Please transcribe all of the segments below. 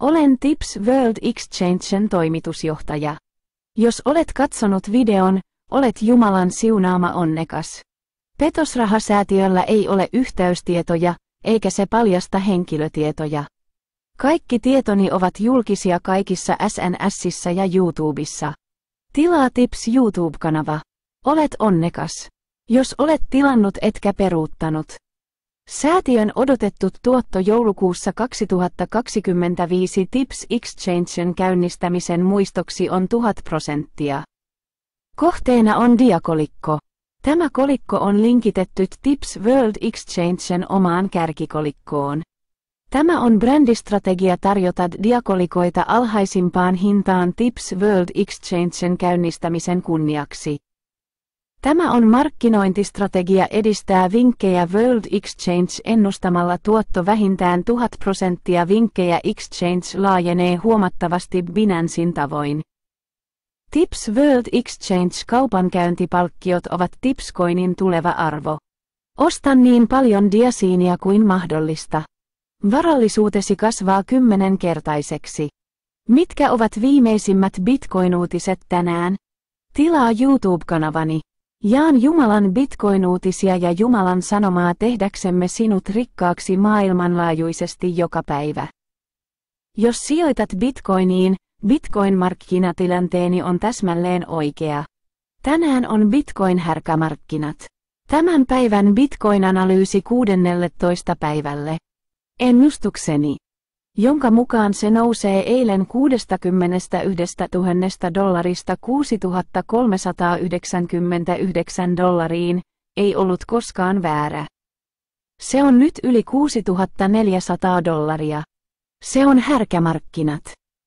Olen Tips World Exchangen toimitusjohtaja. Jos olet katsonut videon, olet Jumalan siunaama onnekas. Petosrahasäätiöllä ei ole yhteystietoja, eikä se paljasta henkilötietoja. Kaikki tietoni ovat julkisia kaikissa SNSissä ja YouTubessa. Tilaa Tips YouTube-kanava. Olet onnekas. Jos olet tilannut etkä peruuttanut. Säätiön odotettu tuotto joulukuussa 2025 Tips Exchangen käynnistämisen muistoksi on 1000%. Kohteena on diakolikko. Tämä kolikko on linkitetty Tips World Exchangen omaan kärkikolikkoon. Tämä on brändistrategia tarjota diakolikoita alhaisimpaan hintaan Tips World Exchangen käynnistämisen kunniaksi. Tämä on markkinointistrategia edistää vinkkejä World Exchange ennustamalla tuotto vähintään 1000%. Vinkkejä Exchange laajenee huomattavasti Binancein tavoin. Tips World Exchange kaupankäyntipalkkiot ovat Tipscoinin tuleva arvo. Osta niin paljon diasiinia kuin mahdollista. Varallisuutesi kasvaa 10-kertaiseksi. Mitkä ovat viimeisimmät Bitcoin-uutiset tänään? Tilaa YouTube-kanavani. Jaan Jumalan Bitcoin-uutisia ja Jumalan sanomaa tehdäksemme sinut rikkaaksi maailmanlaajuisesti joka päivä. Jos sijoitat Bitcoiniin, Bitcoin-markkinatilanteeni on täsmälleen oikea. Tänään on Bitcoin-härkämarkkinat. Tämän päivän Bitcoin-analyysi 16. päivälle. Ennustukseni, jonka mukaan se nousee eilen $61 000 $6,399, ei ollut koskaan väärä. Se on nyt yli $6,400. Se on härkämarkkinat.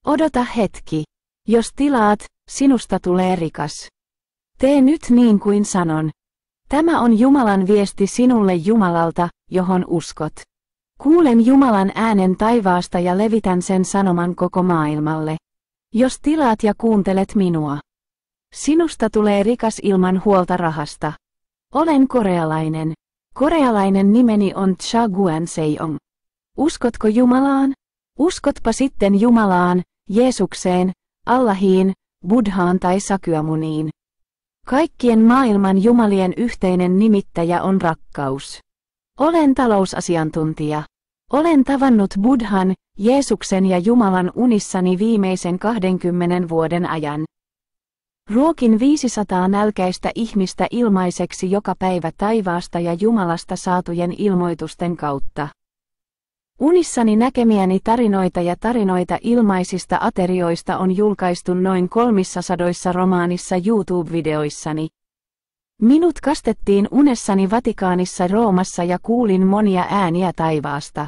Odota hetki. Jos tilaat, sinusta tulee rikas. Tee nyt niin kuin sanon. Tämä on Jumalan viesti sinulle Jumalalta, johon uskot. Kuulen Jumalan äänen taivaasta ja levitän sen sanoman koko maailmalle. Jos tilaat ja kuuntelet minua. Sinusta tulee rikas ilman huolta rahasta. Olen korealainen. Korealainen nimeni on Cha Guanseong. Uskotko Jumalaan? Uskotpa sitten Jumalaan, Jeesukseen, Allahiin, Buddhaan tai Sakyamuniin. Kaikkien maailman jumalien yhteinen nimittäjä on rakkaus. Olen talousasiantuntija. Olen tavannut Buddhan, Jeesuksen ja Jumalan unissani viimeisen 20 vuoden ajan. Ruokin 500 nälkäistä ihmistä ilmaiseksi joka päivä taivaasta ja Jumalasta saatujen ilmoitusten kautta. Unissani näkemiäni tarinoita ja tarinoita ilmaisista aterioista on julkaistu noin 300 romaanissa YouTube-videoissani. Minut kastettiin unessani Vatikaanissa Roomassa ja kuulin monia ääniä taivaasta.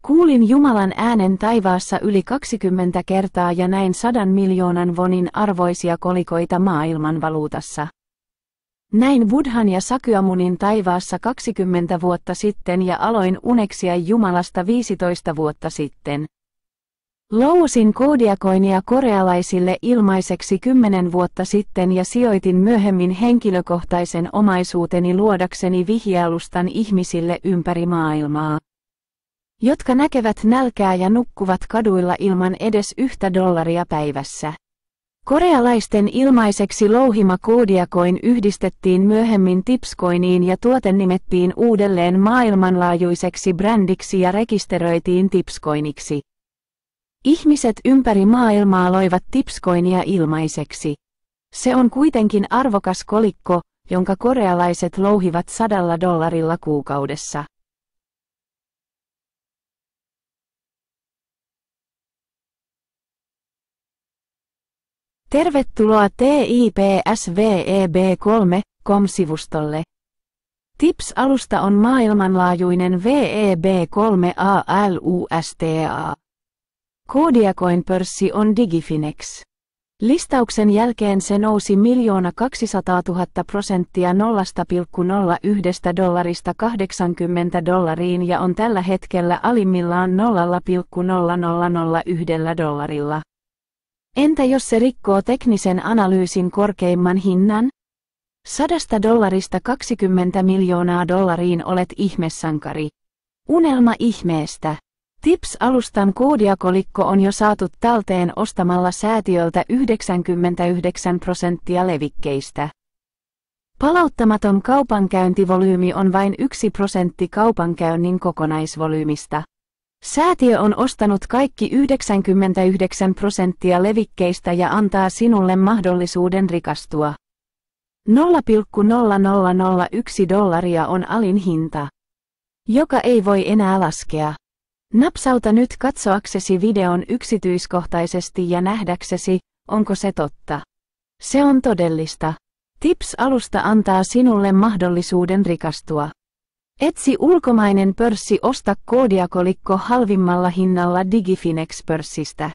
Kuulin Jumalan äänen taivaassa yli 20 kertaa ja näin 100 miljoonan wonin arvoisia kolikoita maailmanvaluutassa. Näin Buddhan ja Sakyamunin taivaassa 20 vuotta sitten ja aloin uneksia Jumalasta 15 vuotta sitten. Lousin koodiakoinia korealaisille ilmaiseksi 10 vuotta sitten ja sijoitin myöhemmin henkilökohtaisen omaisuuteni luodakseni vihjealustan ihmisille ympäri maailmaa, jotka näkevät nälkää ja nukkuvat kaduilla ilman edes $1 päivässä. Korealaisten ilmaiseksi louhima koodiakoin yhdistettiin myöhemmin Tipscoiniin ja tuote nimettiin uudelleen maailmanlaajuiseksi brändiksi ja rekisteröitiin Tipscoiniksi. Ihmiset ympäri maailmaa loivat Tipscoinia ilmaiseksi. Se on kuitenkin arvokas kolikko, jonka korealaiset louhivat $100 kuukaudessa. Tervetuloa TIPSWEB3.com-sivustolle. Tips-alusta on maailmanlaajuinen WEB3 ALUSTA. Koodiakoin-pörssi on Digifinex. Listauksen jälkeen se nousi 1 200 000% $0,01 $80 ja on tällä hetkellä alimmillaan $0,0001. Entä jos se rikkoo teknisen analyysin korkeimman hinnan? $100 $20 miljoonaa olet ihmesankari. Unelma ihmeestä. Tips-alustan koodiakolikko on jo saatu talteen ostamalla säätiöltä 99% levikkeistä. Palauttamaton kaupankäyntivolyymi on vain 1% kaupankäynnin kokonaisvolyymista. Säätiö on ostanut kaikki 99% levikkeistä ja antaa sinulle mahdollisuuden rikastua. $0,0001 on alin hinta, joka ei voi enää laskea. Napsauta nyt katsoaksesi videon yksityiskohtaisesti ja nähdäksesi, onko se totta. Se on todellista. Tips-alusta antaa sinulle mahdollisuuden rikastua. Etsi ulkomainen pörssi, osta koodiakolikko halvimmalla hinnalla Digifinex-pörssistä.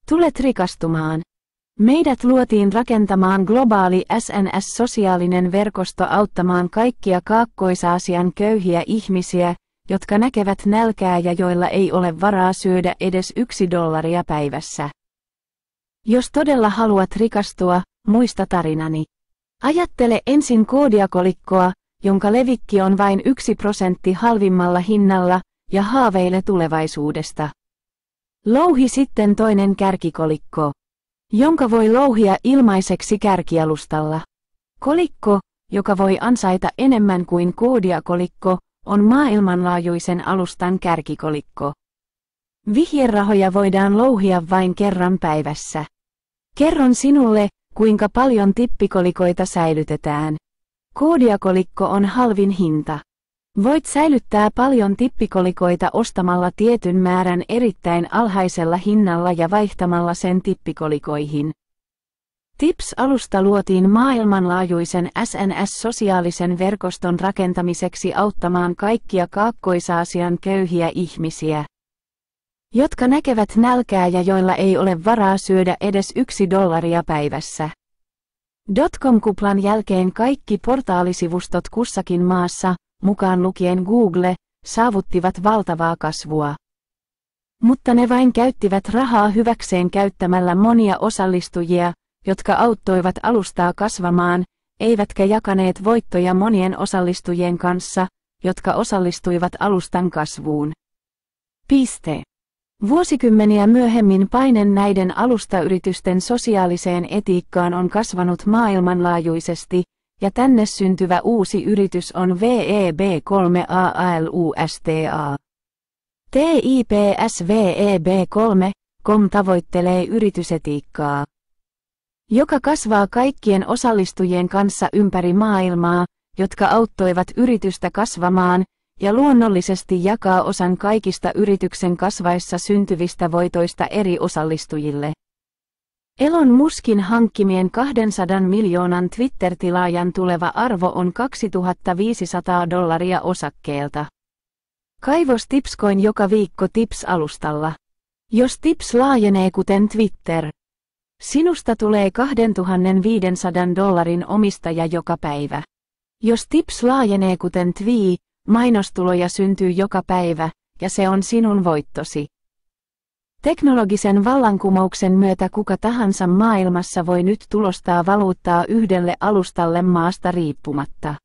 Tulet rikastumaan. Meidät luotiin rakentamaan globaali SNS-sosiaalinen verkosto auttamaan kaikkia Kaakkois-Aasian köyhiä ihmisiä, jotka näkevät nälkää ja joilla ei ole varaa syödä edes $1 päivässä. Jos todella haluat rikastua, muista tarinani. Ajattele ensin koodiakolikkoa, jonka levikki on vain 1% halvimmalla hinnalla, ja haaveile tulevaisuudesta. Louhi sitten toinen kärkikolikko, jonka voi louhia ilmaiseksi kärkialustalla. Kolikko, joka voi ansaita enemmän kuin koodiakolikko, on maailmanlaajuisen alustan kärkikolikko. Vihjerahoja voidaan louhia vain kerran päivässä. Kerron sinulle, kuinka paljon tippikolikoita säilytetään. Koodiakolikko on halvin hinta. Voit säilyttää paljon tippikolikoita ostamalla tietyn määrän erittäin alhaisella hinnalla ja vaihtamalla sen tippikolikoihin. Tips-alusta luotiin maailmanlaajuisen SNS-sosiaalisen verkoston rakentamiseksi auttamaan kaikkia Kaakkois-Aasian köyhiä ihmisiä, jotka näkevät nälkää ja joilla ei ole varaa syödä edes $1 päivässä. .com-kuplan jälkeen kaikki portaalisivustot kussakin maassa, mukaan lukien Google, saavuttivat valtavaa kasvua. Mutta ne vain käyttivät rahaa hyväkseen käyttämällä monia osallistujia, jotka auttoivat alustaa kasvamaan, eivätkä jakaneet voittoja monien osallistujien kanssa, jotka osallistuivat alustan kasvuun. Vuosikymmeniä myöhemmin paine näiden alustayritysten sosiaaliseen etiikkaan on kasvanut maailmanlaajuisesti, ja tänne syntyvä uusi yritys on Web3 TIPS Web3.com tavoittelee yritysetiikkaa, joka kasvaa kaikkien osallistujien kanssa ympäri maailmaa, jotka auttoivat yritystä kasvamaan, ja luonnollisesti jakaa osan kaikista yrityksen kasvaessa syntyvistä voitoista eri osallistujille. Elon Muskin hankkimien 200 miljoonan Twitter-tilaajan tuleva arvo on $2,500 osakkeelta. Kaivos Tipscoin joka viikko Tips-alustalla. Jos Tips laajenee kuten Twitter, sinusta tulee $2,500 omistaja joka päivä. Jos Tips laajenee kuten Twi, mainostuloja syntyy joka päivä, ja se on sinun voittosi. Teknologisen vallankumouksen myötä kuka tahansa maailmassa voi nyt tulostaa valuuttaa yhdelle alustalle maasta riippumatta.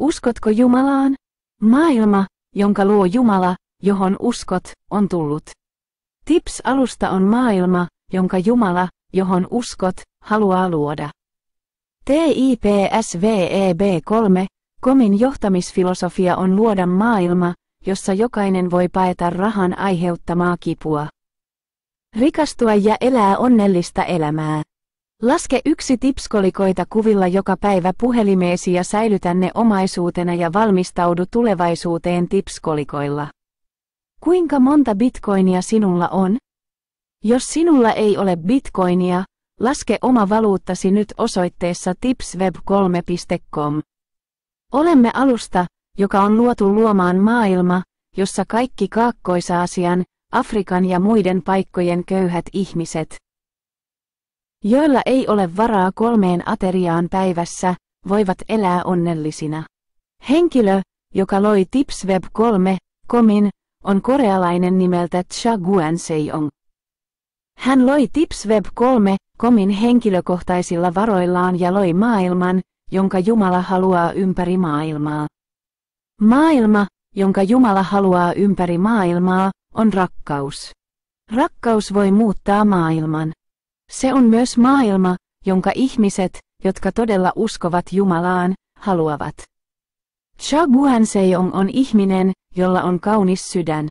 Uskotko Jumalaan? Maailma, jonka luo Jumala, johon uskot, on tullut. Tips-alusta on maailma, jonka Jumala, johon uskot, haluaa luoda. TIPS Web3.comin johtamisfilosofia on luoda maailma, jossa jokainen voi paeta rahan aiheuttamaa kipua, rikastua ja elää onnellista elämää. Laske 1 tipskolikoita kuvilla joka päivä puhelimeesi ja säilytä ne omaisuutena ja valmistaudu tulevaisuuteen tipskolikoilla. Kuinka monta bitcoinia sinulla on? Jos sinulla ei ole bitcoinia, laske oma valuuttasi nyt osoitteessa tipsweb3.com. Olemme alusta, joka on luotu luomaan maailma, jossa kaikki Kaakkois-Aasian, Afrikan ja muiden paikkojen köyhät ihmiset, joilla ei ole varaa 3 ateriaan päivässä, voivat elää onnellisina. Henkilö, joka loi tipsweb3.comin, on korealainen nimeltä Cha Guanseong. Hän loi tipsweb3.comin henkilökohtaisilla varoillaan ja loi maailman, jonka Jumala haluaa ympäri maailmaa. Maailma, jonka Jumala haluaa ympäri maailmaa, on rakkaus. Rakkaus voi muuttaa maailman. Se on myös maailma, jonka ihmiset, jotka todella uskovat Jumalaan, haluavat. Cha Guanseong on ihminen, jolla on kaunis sydän.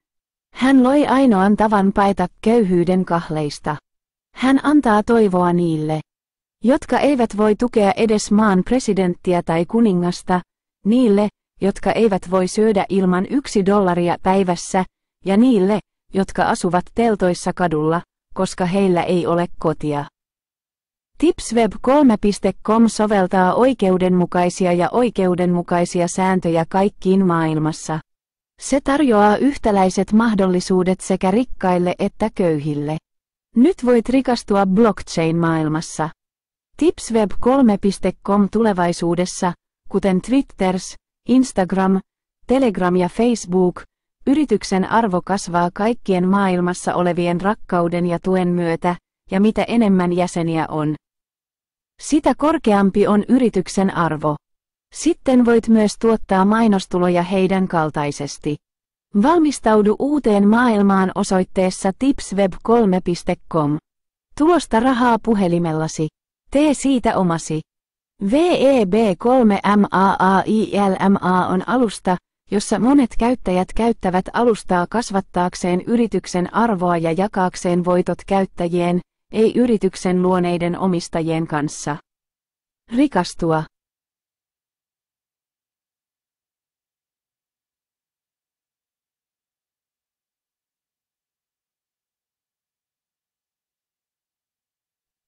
Hän loi ainoan tavan paeta köyhyyden kahleista. Hän antaa toivoa niille, jotka eivät voi tukea edes maan presidenttiä tai kuningasta, niille, jotka eivät voi syödä ilman $1 päivässä, ja niille, jotka asuvat teltoissa kadulla, koska heillä ei ole kotia. Tipsweb3.com soveltaa oikeudenmukaisia sääntöjä kaikkiin maailmassa. Se tarjoaa yhtäläiset mahdollisuudet sekä rikkaille että köyhille. Nyt voit rikastua blockchain-maailmassa. Tipsweb3.com tulevaisuudessa, kuten Twitters, Instagram, Telegram ja Facebook, yrityksen arvo kasvaa kaikkien maailmassa olevien rakkauden ja tuen myötä, ja mitä enemmän jäseniä on, sitä korkeampi on yrityksen arvo. Sitten voit myös tuottaa mainostuloja heidän kaltaisesti. Valmistaudu uuteen maailmaan osoitteessa tipsweb3.com. Tulosta rahaa puhelimellasi. Tee siitä omasi. Web3Maailma on alusta, jossa monet käyttäjät käyttävät alustaa kasvattaakseen yrityksen arvoa ja jakaakseen voitot käyttäjien, ei yrityksen luoneiden omistajien kanssa. Rikastua.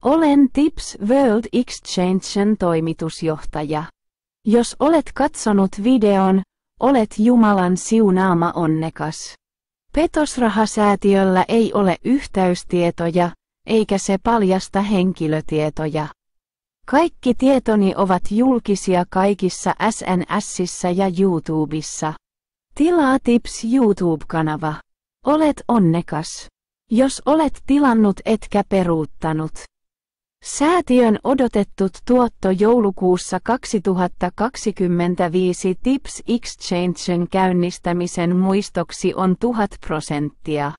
Olen Tips World Exchangen toimitusjohtaja. Jos olet katsonut videon, olet Jumalan siunaama onnekas. Petosrahasäätiöllä ei ole yhteystietoja, eikä se paljasta henkilötietoja. Kaikki tietoni ovat julkisia kaikissa SNSissä ja YouTubessa. Tilaa Tips YouTube-kanava. Olet onnekas. Jos olet tilannut etkä peruuttanut. Säätiön odotettu tuotto joulukuussa 2025 Tips Exchangen käynnistämisen muistoksi on 1000%.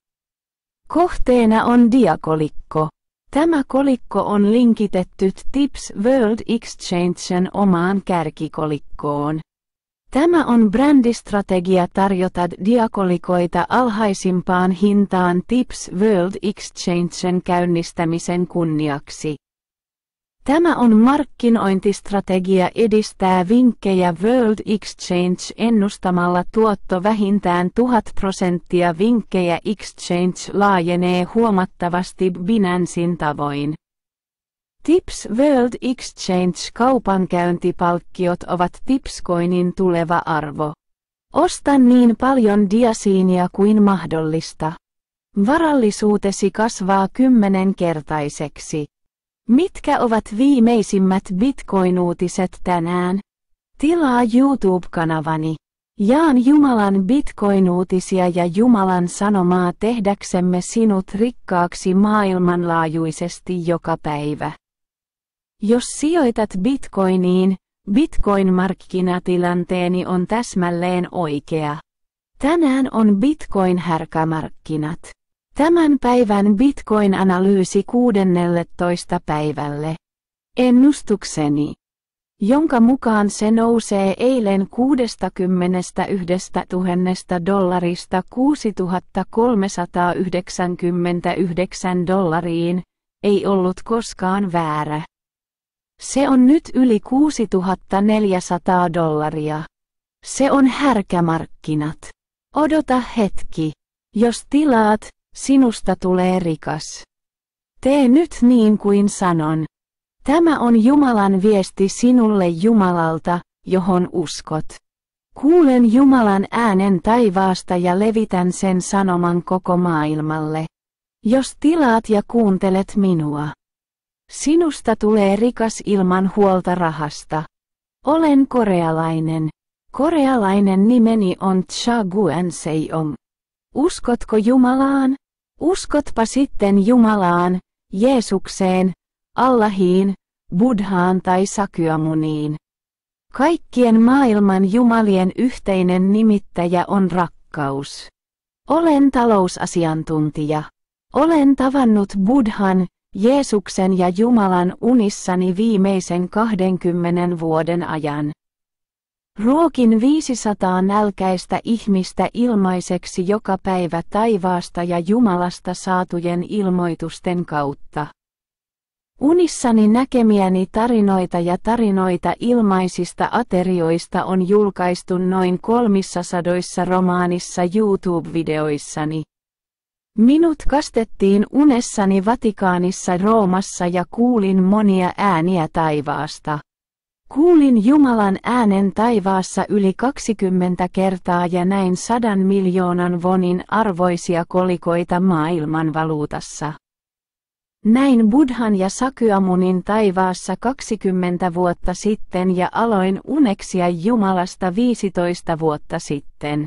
Kohteena on diakolikko. Tämä kolikko on linkitetty Tips World Exchangen omaan kärkikolikkoon. Tämä on brändistrategia tarjota diakolikoita alhaisimpaan hintaan Tips World Exchangen käynnistämisen kunniaksi. Tämä on markkinointistrategia edistää vinkkejä World Exchange ennustamalla tuotto vähintään 1000%. Vinkkejä Exchange laajenee huomattavasti Binancein tavoin. Tips World Exchange kaupankäyntipalkkiot ovat Tipscoinin tuleva arvo. Osta niin paljon diasiinia kuin mahdollista. Varallisuutesi kasvaa 10-kertaiseksi. Mitkä ovat viimeisimmät Bitcoin-uutiset tänään? Tilaa YouTube-kanavani. Jaan Jumalan Bitcoin-uutisia ja Jumalan sanomaa tehdäksemme sinut rikkaaksi maailmanlaajuisesti joka päivä. Jos sijoitat Bitcoiniin, Bitcoin-markkinatilanteeni on täsmälleen oikea. Tänään on Bitcoin-härkämarkkinat. Tämän päivän Bitcoin-analyysi 16. päivälle. Ennustukseni, jonka mukaan se nousee eilen $61,000 $6,399, ei ollut koskaan väärä. Se on nyt yli $6,400. Se on härkämarkkinat. Odota hetki. Jos tilaat, sinusta tulee rikas. Tee nyt niin kuin sanon. Tämä on Jumalan viesti sinulle Jumalalta, johon uskot. Kuulen Jumalan äänen taivaasta ja levitän sen sanoman koko maailmalle. Jos tilaat ja kuuntelet minua, sinusta tulee rikas ilman huolta rahasta. Olen korealainen. Korealainen nimeni on Cha Guanseong. Uskotko Jumalaan? Uskotpa sitten Jumalaan, Jeesukseen, Allahiin, Buddhaan tai Sakyamuniin. Kaikkien maailman jumalien yhteinen nimittäjä on rakkaus. Olen talousasiantuntija. Olen tavannut Buddhan, Jeesuksen ja Jumalan unissani viimeisen 20 vuoden ajan. Ruokin 500 nälkäistä ihmistä ilmaiseksi joka päivä taivaasta ja Jumalasta saatujen ilmoitusten kautta. Unissani näkemiäni tarinoita ja tarinoita ilmaisista aterioista on julkaistu noin 300 romaanissa YouTube-videoissani. Minut kastettiin unessani Vatikaanissa Roomassa ja kuulin monia ääniä taivaasta. Kuulin Jumalan äänen taivaassa yli 20 kertaa ja näin 100 miljoonan wonin arvoisia kolikoita maailman valuutassa. Näin Buddhan ja Sakyamunin taivaassa 20 vuotta sitten ja aloin uneksia Jumalasta 15 vuotta sitten.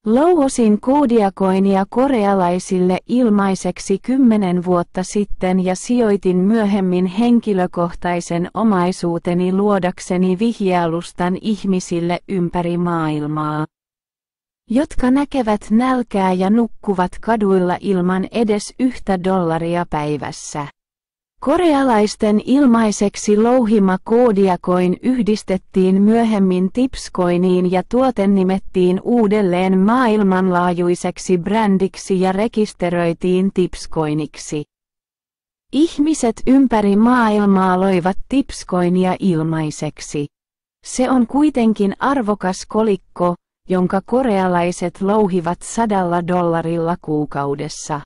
Louhosin koodiakoinia korealaisille ilmaiseksi 10 vuotta sitten ja sijoitin myöhemmin henkilökohtaisen omaisuuteni luodakseni vihjealustan ihmisille ympäri maailmaa, jotka näkevät nälkää ja nukkuvat kaduilla ilman edes $1 päivässä. Korealaisten ilmaiseksi louhima koodiakoin yhdistettiin myöhemmin Tipscoiniin ja tuote nimettiin uudelleen maailmanlaajuiseksi brändiksi ja rekisteröitiin Tipscoiniksi. Ihmiset ympäri maailmaa loivat Tipscoinia ilmaiseksi. Se on kuitenkin arvokas kolikko, jonka korealaiset louhivat $100 kuukaudessa.